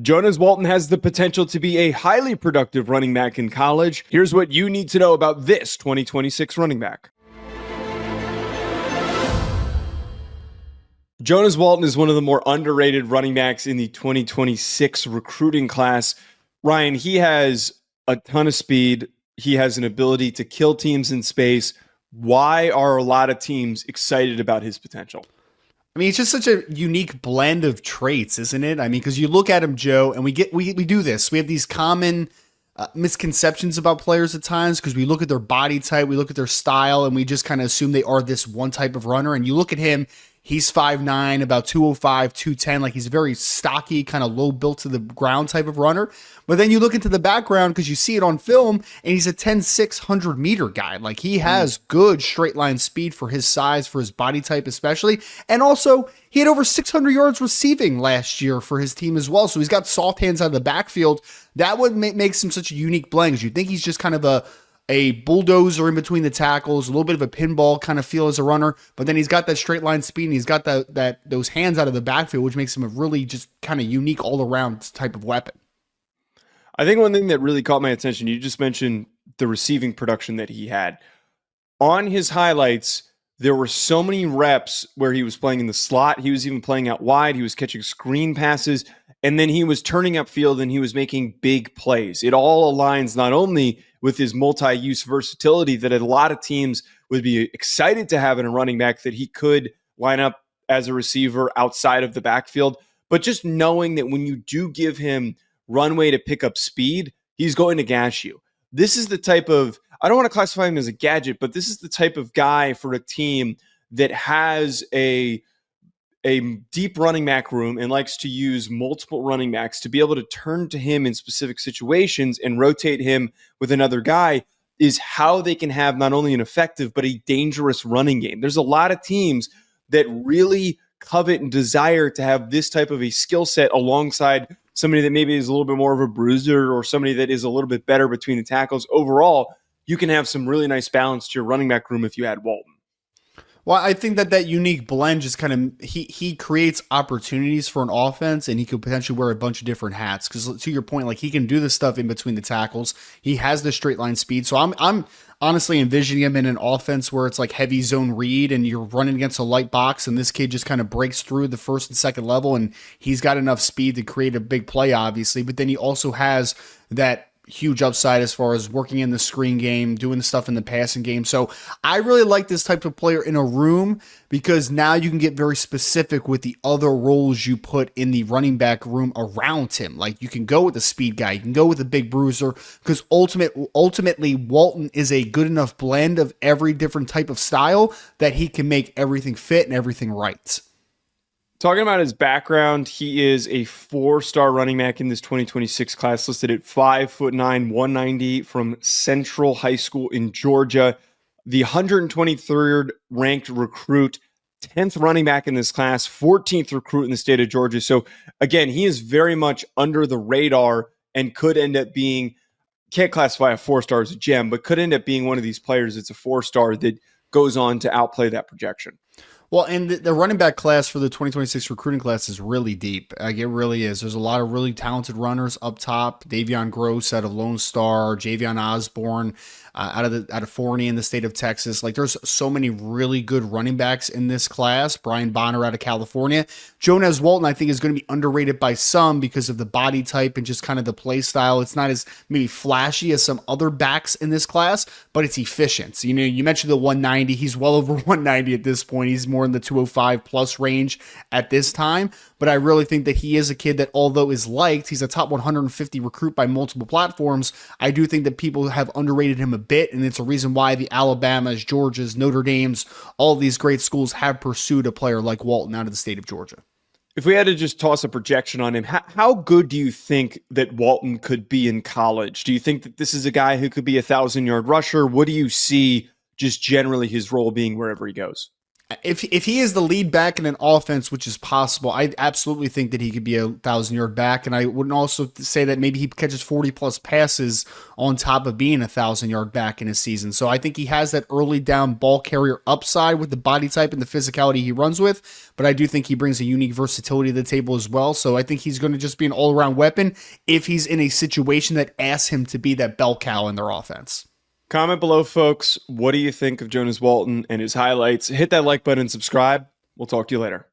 Jonaz Walton has the potential to be a highly productive running back in college. Here's what you need to know about this 2026 running back. Jonaz Walton is one of the more underrated running backs in the 2026 recruiting class. Ryan, he has a ton of speed. He has an ability to kill teams in space. Why are a lot of teams excited about his potential? I mean, it's just such a unique blend of traits, isn't it? I mean, because you look at him, Joe, and we do this. We have these common misconceptions about players at times because we look at their body type, we look at their style, and we just kind of assume they are this one type of runner. And you look at him, he's 5'9", about 205, 210. Like, he's a very stocky, kind of low built to the ground type of runner. But then you look into the background because you see it on film, and he's a 10'6", 100-meter guy. Like, he has good straight line speed for his size, for his body type especially. And also, he had over 600 yards receiving last year for his team as well. So he's got soft hands out of the backfield. That would makes him such a unique blend because you think he's just kind of a bulldozer in between the tackles, a little bit of a pinball kind of feel as a runner, but then he's got that straight line speed and he's got those hands out of the backfield, which makes him a really just kind of unique all around type of weapon. I think one thing that really caught my attention, you just mentioned the receiving production that he had. On his highlights, there were so many reps where he was playing in the slot. He was even playing out wide. He was catching screen passes, and then he was turning upfield and he was making big plays. It all aligns not only with his multi-use versatility that a lot of teams would be excited to have in a running back that he could line up as a receiver outside of the backfield, but just knowing that when you do give him runway to pick up speed, he's going to gash you. This is the type of, I don't want to classify him as a gadget, but this is the type of guy for a team that has a deep running back room and likes to use multiple running backs to be able to turn to him in specific situations and rotate him with another guy, is how they can have not only an effective, but a dangerous running game. There's a lot of teams that really covet and desire to have this type of a skill set alongside somebody that maybe is a little bit more of a bruiser or somebody that is a little bit better between the tackles. Overall, you can have some really nice balance to your running back room if you add Walton. Well, I think that unique blend just kind of, he creates opportunities for an offense, and he could potentially wear a bunch of different hats. Because to your point, like, he can do this stuff in between the tackles. He has the straight line speed. So I'm honestly envisioning him in an offense where it's like heavy zone read and you're running against a light box, and this kid just kind of breaks through the first and second level, and he's got enough speed to create a big play, obviously. But then he also has that huge upside as far as working in the screen game, doing the stuff in the passing game. So I really like this type of player in a room because now you can get very specific with the other roles you put in the running back room around him. Like, you can go with the speed guy, you can go with the big bruiser, because ultimately Walton is a good enough blend of every different type of style that he can make everything fit and everything right. Talking about his background, he is a 4-star running back in this 2026 class, listed at 5'9", 190 from Central High School in Georgia. The 123rd ranked recruit, 10th running back in this class, 14th recruit in the state of Georgia. So again, he is very much under the radar and could end up being, can't classify a 4-star as a gem, but could end up being one of these players that's a 4-star that goes on to outplay that projection. Well, and the running back class for the 2026 recruiting class is really deep. Like, it really is. There's a lot of really talented runners up top. Davion Gross out of Lone Star, Javion Osborne out of Forney in the state of Texas. Like, there's so many really good running backs in this class. Brian Bonner out of California. Jonaz Walton, I think, is going to be underrated by some because of the body type and just kind of the play style. It's not as maybe flashy as some other backs in this class, but it's efficient. So, you mentioned the 190. He's well over 190 at this point. He's more in the 205 plus range at this time. But I really think that he is a kid that, although is liked, he's a top 150 recruit by multiple platforms. I do think that people have underrated him a bit, and it's a reason why the Alabamas, Georgias, Notre Dames, all these great schools have pursued a player like Walton out of the state of Georgia. If we had to just toss a projection on him, how good do you think that Walton could be in college? Do you think that this is a guy who could be a 1,000-yard rusher? What do you see just generally his role being wherever he goes? If he is the lead back in an offense, which is possible, I absolutely think that he could be a 1,000-yard back. And I wouldn't also say that maybe he catches 40-plus passes on top of being a 1,000-yard back in a season. So I think he has that early down ball carrier upside with the body type and the physicality he runs with. But I do think he brings a unique versatility to the table as well. So I think he's going to just be an all-around weapon if he's in a situation that asks him to be that bell cow in their offense. Comment below, folks. What do you think of Jonaz Walton and his highlights? Hit that like button and subscribe. We'll talk to you later.